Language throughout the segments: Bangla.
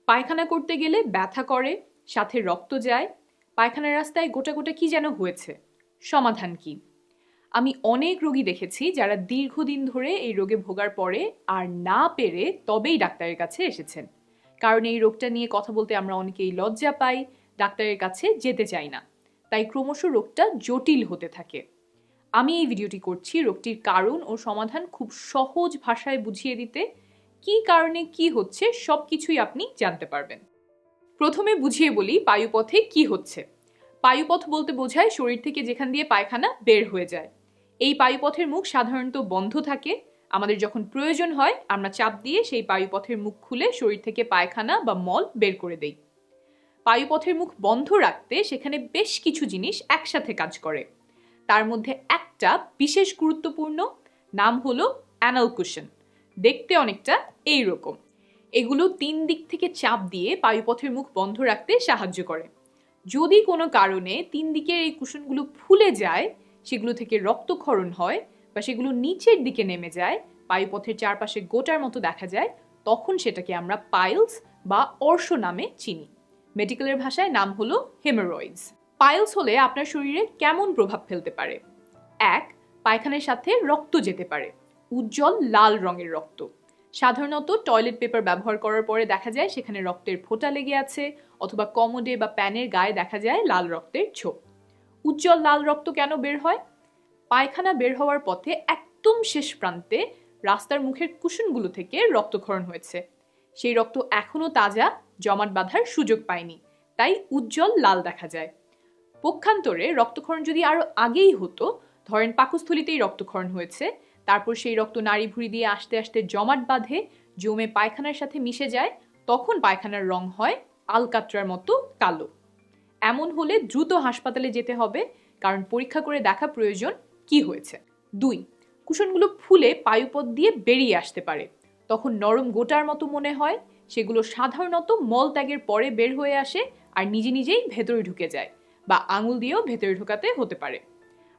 পায়খানা করতে গেলে ব্যথা করে, সাথে রক্ত যায়, পায়খানার রাস্তায় গোটা গোটা কি যেন হয়েছে। সমাধান কি? আমি অনেক রোগী দেখেছি যারা দীর্ঘদিন ধরে এই রোগে ভোগার পরে আর না পেরে তবেই ডাক্তারের কাছে এসেছেন। কারণ এই রোগটা নিয়ে কথা বলতে আমরা অনেকেই লজ্জা পাই, ডাক্তারের কাছে যেতে চাই না। তাই ক্রমশ রোগটা জটিল হতে থাকে। আমি এই ভিডিওটি করছি রোগটির কারণ ও সমাধান খুব সহজ ভাষায় বুঝিয়ে দিতে। কি কারণে কি হচ্ছে সবকিছুই আপনি জানতে পারবেন। প্রথমে বুঝিয়ে বলি পায়ুপথে কি হচ্ছে। পায়ুপথ বলতে বোঝায় শরীর থেকে যেখান দিয়ে পায়খানা বের হয়ে যায়। এই পায়ুপথের মুখ সাধারণত বন্ধ থাকে। আমাদের যখন প্রয়োজন হয় আমরা চাপ দিয়ে সেই পায়ুপথের মুখ খুলে শরীর থেকে পায়খানা বা মল বের করে দেই। পায়ুপথের মুখ বন্ধ রাখতে সেখানে বেশ কিছু জিনিস একসাথে কাজ করে। তার মধ্যে একটা বিশেষ গুরুত্বপূর্ণ, নাম হলো অ্যানাল কুশন। দেখতে অনেকটা এই রকম। এগুলো 3 দিক থেকে চাপ দিয়ে পায়ুপথের মুখ বন্ধ রাখতে সাহায্য করে। যদি কোনো কারণে 3 দিকের এই কুশনগুলো ফুলে যায়, সেগুলো থেকে রক্তক্ষরণ হয় বা সেগুলো নিচের দিকে নেমে যায়, পায়ুপথের চারপাশে গোটার মতো দেখা যায়, তখন সেটাকে আমরা পাইলস বা অর্শ নামে চিনি। মেডিকেলের ভাষায় নাম হলো হেমোরয়েডস। পাইলস হলে আপনার শরীরে কেমন প্রভাব ফেলতে পারে? 1. পায়খানার সাথে রক্ত যেতে পারে। উজ্জ্বল লাল রঙের রক্ত। সাধারণত টয়লেট পেপার ব্যবহার করার পরে দেখা যায় সেখানে রক্তের ফোঁটা লেগে আছে, অথবা কমোডে বা প্যানের গায়ে দেখা যায় লাল রক্তের ছোপ। উজ্জ্বল লাল রক্ত কেন বের হয়? পায়খানা বের হওয়ার পথে একদম শেষ প্রান্তে রাস্তার মুখের কুশনগুলো থেকে রক্তক্ষরণ হয়েছে। সেই রক্ত এখনো তাজা, জমাট বাঁধার সুযোগ পায়নি, তাই উজ্জ্বল লাল দেখা যায়। পক্ষান্তরে রক্তক্ষরণ যদি আরো আগেই হতো, ধরেন পাকস্থলীতেই রক্তক্ষরণ হয়েছে, তারপর সেই রক্ত নাড়িভুঁড়ি দিয়ে আস্তে আস্তে জমাট বাঁধে, জমে পায়খানার সাথে মিশে যায়, তখন পায়খানার রং হয় আলকাত্রার মতো কালো। এমন হলে দ্রুত হাসপাতালে যেতে হবে, কারণ পরীক্ষা করে দেখা প্রয়োজন কি হয়েছে। 2. কুশনগুলো ফুলে পায়ুপথ দিয়ে বেরিয়ে আসতে পারে। তখন নরম গোটার মতো মনে হয়। সেগুলো সাধারণত মল ত্যাগের পরে বের হয়ে আসে আর নিজে নিজেই ভেতরে ঢুকে যায়, বা আঙুল দিয়েও ভেতরে ঢোকাতে হতে পারে।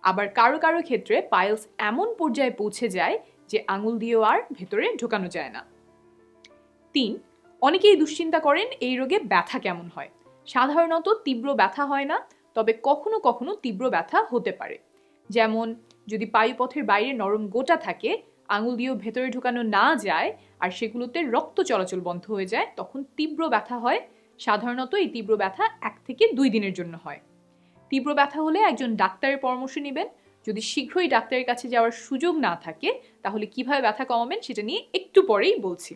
আবার কারো কারো ক্ষেত্রে পাইলস এমন পর্যায়ে পৌঁছে যায় যে আঙুল দিয়েও আর ভেতরে ঢোকানো যায় না। 3. অনেকেই দুশ্চিন্তা করেন এই রোগে ব্যথা কেমন হয়। সাধারণত তীব্র ব্যথা হয় না, তবে কখনো কখনো তীব্র ব্যথা হতে পারে। যেমন যদি পায়ুপথের বাইরে নরম গোটা থাকে, আঙুল দিয়েও ভেতরে ঢোকানো না যায় আর সেগুলোতে রক্ত চলাচল বন্ধ হয়ে যায়, তখন তীব্র ব্যথা হয়। সাধারণত এই তীব্র ব্যথা 1 থেকে 2 দিনের জন্য হয়। তীব্র ব্যথা হলে একজন ডাক্তারের পরামর্শ নেবেন। যদি শীঘ্রই ডাক্তারের কাছে যাওয়ার সুযোগ না থাকে, তাহলে কিভাবে ব্যথা কমাবেন সেটা নিয়ে একটু পরেই বলছি।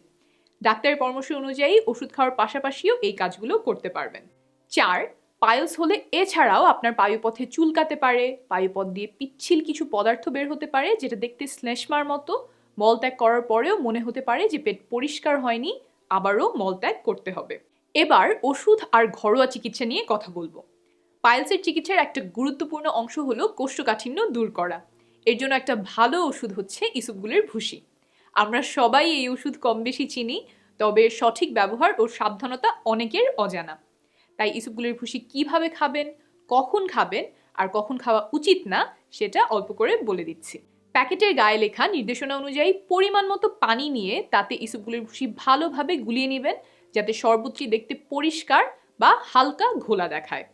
ডাক্তারের পরামর্শ অনুযায়ী ওষুধ খাওয়ার পাশাপাশিও এই কাজগুলো করতে পারবেন। 4. পাইলস হলে এছাড়াও আপনার পায়ুপথে চুলকাতে পারে, পায়ুপথ দিয়ে পিচ্ছিল কিছু পদার্থ বের হতে পারে যেটা দেখতে শ্লেষ্মার মতো। মলত্যাগ করার পরেও মনে হতে পারে যে পেট পরিষ্কার হয়নি, আবারও মলত্যাগ করতে হবে। এবার ওষুধ আর ঘরোয়া চিকিৎসা নিয়ে কথা বলবো। পাইলসের চিকিৎসার একটা গুরুত্বপূর্ণ অংশ হলো কোষ্ঠকাঠিন্য দূর করা। এর জন্য একটা ভালো ওষুধ হচ্ছে ইসবগুলের ভুসি। আমরা সবাই এই ওষুধ কম বেশি চিনি, তবে সঠিক ব্যবহার ও সাবধানতা অনেকের অজানা। তাই ইসবগুলের ভুসি কিভাবে খাবেন, কখন খাবেন আর কখন খাওয়া উচিত না, সেটা অল্প করে বলে দিচ্ছি। প্যাকেটের গায়ে লেখা নির্দেশনা অনুযায়ী পরিমাণ মতো পানি নিয়ে তাতে ইসবগুলের ভুসি ভালোভাবে গুলিয়ে নেবেন, যাতে শরবতটি দেখতে পরিষ্কার বা হালকা ঘোলা দেখায়।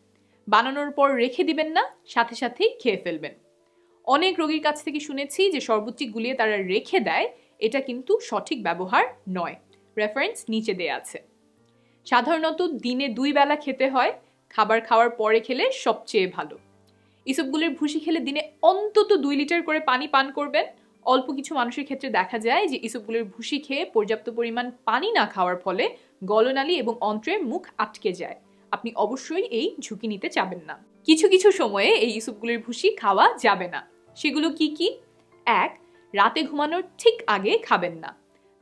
বানানোর পর রেখে দিবেন না, সাথে সাথেই খেয়ে ফেলবেন। অনেক রোগীর কাছ থেকে শুনেছি যে শরবতটি গুলিয়ে তারা রেখে দেয়, এটা কিন্তু সঠিক ব্যবহার নয়। রেফারেন্স নিচে দেয়া আছে। সাধারণত দিনে 2 বেলা খেতে হয়, খাবার খাওয়ার পরে খেলে সবচেয়ে ভালো। ইসবগুলের ভুসি খেলে দিনে অন্তত 2 লিটার করে পানি পান করবেন। অল্প কিছু মানুষের ক্ষেত্রে দেখা যায় যে ইসবগুলের ভুসি খেয়ে পর্যাপ্ত পরিমাণ পানি না খাওয়ার ফলে গলনালী এবং অন্ত্রের মুখ আটকে যায়। আপনি অবশ্যই এই ঝুঁকি নিতে চাবেন না। কিছু কিছু সময়ে এই ইসবগুলের ভুসি খাওয়া যাবে না। সেগুলো কি কি? 1. রাতে ঘুমানোর ঠিক আগে খাবেন না।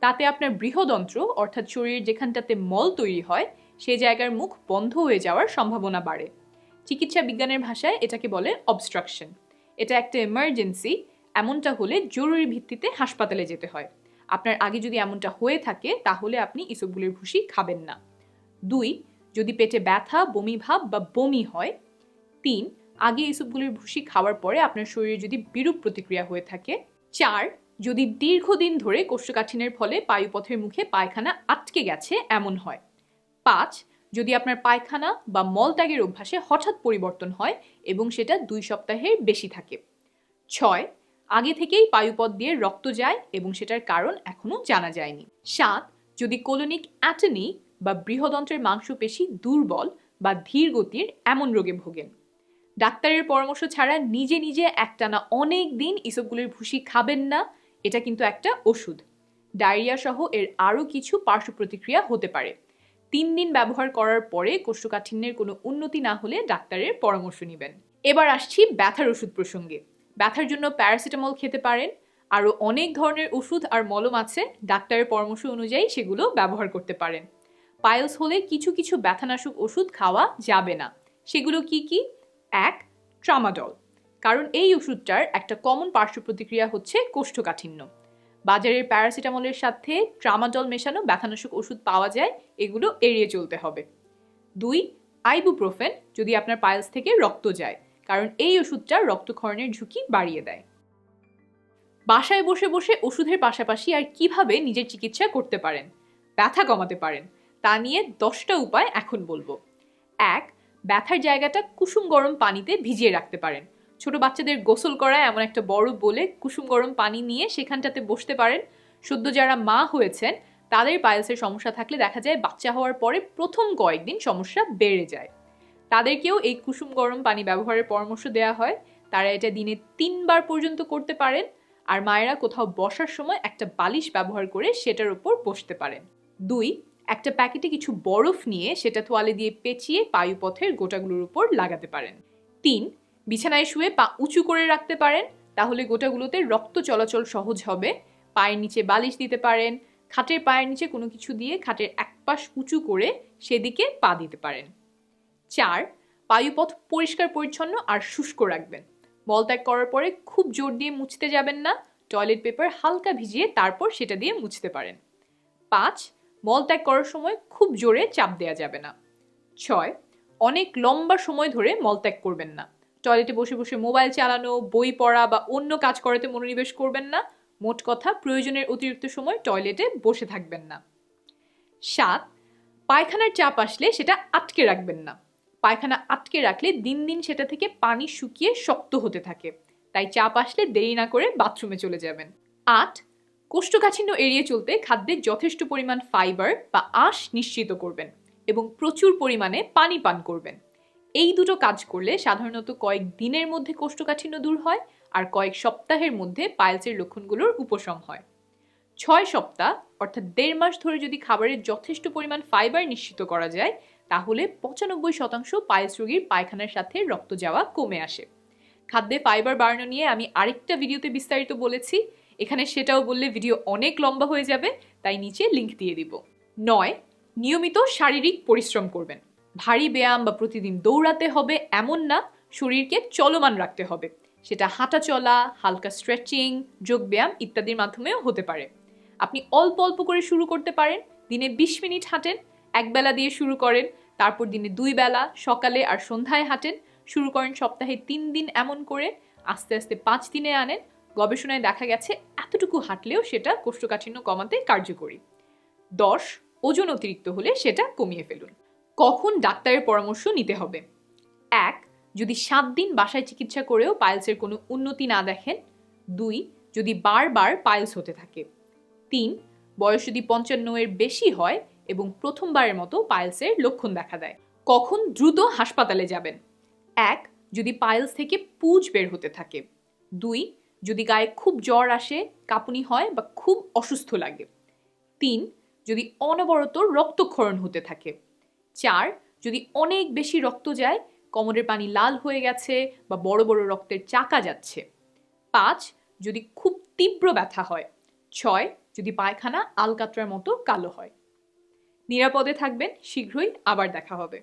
তাতে আপনার বৃহদন্ত্র অর্থাৎ শরীরের যেখানটাতে মল তৈরি হয় সে জায়গার মুখ বন্ধ হয়ে যাওয়ার সম্ভাবনা বাড়ে। চিকিৎসা বিজ্ঞানের ভাষায় এটাকে বলে অবস্ট্রাকশন। এটা একটা এমার্জেন্সি। এমনটা হলে জরুরি ভিত্তিতে হাসপাতালে যেতে হয়। আপনার আগে যদি এমনটা হয়ে থাকে তাহলে আপনি ইসবগুলের ভুসি খাবেন না। 2. যদি পেটে ব্যথা, বমি ভাব বা বমি হয়। 3. আগে ইসবগুলের ভুসি খাওয়ার পরে আপনার শরীরে যদি বিরূপ প্রতিক্রিয়া হয়ে থাকে। 4. যদি দীর্ঘদিন ধরে কোষ্ঠকাঠিন্যের ফলে পায়ুপথের মুখে পায়খানা আটকে গেছে এমন হয়। 5. যদি আপনার পায়খানা বা মলত্যাগের অভ্যাসে হঠাৎ পরিবর্তন হয় এবং সেটা 2 সপ্তাহের বেশি থাকে। 6. আগে থেকেই পায়ুপথ দিয়ে রক্ত যায় এবং সেটার কারণ এখনো জানা যায়নি। 7. যদি কোলোনিক অ্যাটনি বা বৃহদন্ত্রের মাংসপেশি দুর্বল বা ধীর গতির এমন রোগে ভোগেন। ডাক্তারের পরামর্শ ছাড়া নিজে নিজে একটানা অনেক দিন ইসবগুলির ভুসি খাবেন না, এটা কিন্তু একটা ওষুধ। ডায়রিয়া সহ এর আরও কিছু পার্শ্ব প্রতিক্রিয়া হতে পারে। 3 দিন ব্যবহার করার পরে কোষ্ঠকাঠিন্যের কোনো উন্নতি না হলে ডাক্তারের পরামর্শ নেবেন। এবার আসছি ব্যথার ওষুধ প্রসঙ্গে। ব্যথার জন্য প্যারাসিটামল খেতে পারেন। আরও অনেক ধরনের ওষুধ আর মলম আছে, ডাক্তারের পরামর্শ অনুযায়ী সেগুলো ব্যবহার করতে পারেন। পাইলস হলে কিছু কিছু ব্যথানাশক ওষুধ খাওয়া যাবে না। সেগুলো কি কি? 1. ট্রামাডল। কারণ এই ওষুধটার একটা কমন পার্শ্ব প্রতিক্রিয়া হচ্ছে কোষ্ঠকাঠিন্য। বাজারের প্যারাসিটামলের সাথে ট্রামাডল মেশানো ব্যথানাশক ওষুধ পাওয়া যায়, এগুলো এড়িয়ে চলতে হবে। 2. আইবুপ্রোফেন, যদি আপনার পাইলস থেকে রক্ত যায়, কারণ এই ওষুধটা রক্তক্ষরণের ঝুঁকি বাড়িয়ে দেয়। বাসায় বসে বসে ওষুধের পাশাপাশি আর কিভাবে নিজের চিকিৎসা করতে পারেন, ব্যথা কমাতে পারেন, তা নিয়ে 10টা উপায় এখন বলবো। 1. ব্যথার জায়গাটা কুসুম গরম পানিতে ভিজিয়ে রাখতে পারেন। ছোট বাচ্চাদের গোসল করা এমন একটা বড় বলে কুসুম গরম পানি নিয়ে সেখানটাতে বসতে পারেন। সদ্য যারা মা হয়েছেন তাদের পাইলসের সমস্যা থাকলে দেখা যায় বাচ্চা হওয়ার পরে প্রথম কয়েকদিন সমস্যা বেড়ে যায়। তাদেরকেও এই কুসুম গরম পানি ব্যবহারের পরামর্শ দেওয়া হয়। তারা এটা দিনে 3 বার পর্যন্ত করতে পারেন। আর মায়েরা কোথাও বসার সময় একটা বালিশ ব্যবহার করে সেটার উপর বসতে পারেন। 2. একটা প্যাকেটে কিছু বরফ নিয়ে সেটা তোয়ালে দিয়ে পেঁচিয়ে পায়ুপথের গোটাগুলোর উপর লাগাতে পারেন। 3. বিছানায় শুয়ে পা উঁচু করে রাখতে পারেন, তাহলে গোটাগুলোতে রক্ত চলাচল সহজ হবে। পায়ের নিচে বালিশ দিতে পারেন। খাটের পায়ের নিচে কোনো কিছু দিয়ে খাটের এক পাশ উঁচু করে সেদিকে পা দিতে পারেন। 4. পায়ুপথ পরিষ্কার পরিচ্ছন্ন আর শুষ্ক রাখবেন। মলত্যাগ করার পরে খুব জোর দিয়ে মুছতে যাবেন না, টয়লেট পেপার হালকা ভিজিয়ে তারপর সেটা দিয়ে মুছতে পারেন। 5. মলত্যাগ করার সময় খুব জোরে চাপ দেওয়া যাবে না। 6. অনেক লম্বা সময় ধরে মলত্যাগ করবেন না। টয়লেটে বসে বসে মোবাইল চালানো, বই পড়া বা অন্য কাজ করাতে মনোনিবেশ করবেন না। মোট কথা, প্রয়োজনের অতিরিক্ত সময় টয়লেটে বসে থাকবেন না। 7. পায়খানার চাপ আসলে সেটা আটকে রাখবেন না। পায়খানা আটকে রাখলে দিন দিন সেটা থেকে পানি শুকিয়ে শক্ত হতে থাকে, তাই চাপ আসলে দেরি না করে বাথরুমে চলে যাবেন। 8. কোষ্ঠকাঠিন্য এড়িয়ে চলতে খাদ্যে যথেষ্ট পরিমাণ ফাইবার বা আঁশ নিশ্চিত করবেন এবং প্রচুর পরিমাণে পানি পান করবেন। এই দুটো কাজ করলে সাধারণত কয়েক দিনের মধ্যে কোষ্ঠকাঠিন্য দূর হয় আর কয়েক সপ্তাহের মধ্যে পাইলসের লক্ষণগুলোর উপশম হয়। 6 সপ্তাহ অর্থাৎ 1.5 মাস ধরে যদি খাবারের যথেষ্ট পরিমাণ ফাইবার নিশ্চিত করা যায়, তাহলে 95% পাইলস রোগীর পায়খানার সাথে রক্ত যাওয়া কমে আসে। খাদ্যে ফাইবার বাড়ানো নিয়ে আমি আরেকটা ভিডিওতে বিস্তারিত বলেছি, এখানে সেটাও বললে ভিডিও অনেক লম্বা হয়ে যাবে, তাই নিচে লিংক দিয়ে দিব। 9. নিয়মিত শারীরিক পরিশ্রম করবেন। ভারী ব্যায়াম বা প্রতিদিন দৌড়াতে হবে এমন না, শরীরকে চলমান রাখতে হবে। সেটা হাঁটা চলা, হালকা স্ট্রেচিং, যোগব্যায়াম ইত্যাদির মাধ্যমেও হতে পারে। আপনি অল্প অল্প করে শুরু করতে পারেন। দিনে 20 মিনিট হাঁটেন, একবেলা দিয়ে শুরু করেন, তারপর দিনে 2 বেলা সকালে আর সন্ধ্যায় হাঁটেন। শুরু করেন সপ্তাহে 3 দিন এমন করে, আস্তে আস্তে 5 দিনে আনেন। গবেষণায় দেখা গেছে এতটুকু হাঁটলেও সেটা কোষ্ঠকাঠিন্য কমাতে কার্যকরী। 10. ওজন অতিরিক্ত হলে সেটা কমিয়ে ফেলুন। কখন ডাক্তারের পরামর্শ নিতে হবে? 1. যদি 7 দিন বাসায় চিকিৎসা করেও পাইলসের কোনো উন্নতি না দেখেন। 2. যদি বারবার পাইলস হতে থাকে। 3. বয়স যদি 55 এর বেশি হয় এবং প্রথমবারের মতো পাইলসের লক্ষণ দেখা দেয়। কখন দ্রুত হাসপাতালে যাবেন? 1. যদি পাইলস থেকে পুঁজ বের হতে থাকে। 2. যদি গায়ে খুব জ্বর আসে, কাঁপুনি হয় বা খুব অসুস্থ লাগে। 3. যদি অনবরত রক্তক্ষরণ হতে থাকে। 4. যদি অনেক বেশি রক্ত যায়, কোমরের পানি লাল হয়ে গেছে বা বড় বড় রক্তের চাকা যাচ্ছে। 5. যদি খুব তীব্র ব্যথা হয়। 6. যদি পায়খানা আলকাতরার মতো কালো হয়। নিরাপদে থাকবেন, শীঘ্রই আবার দেখা হবে।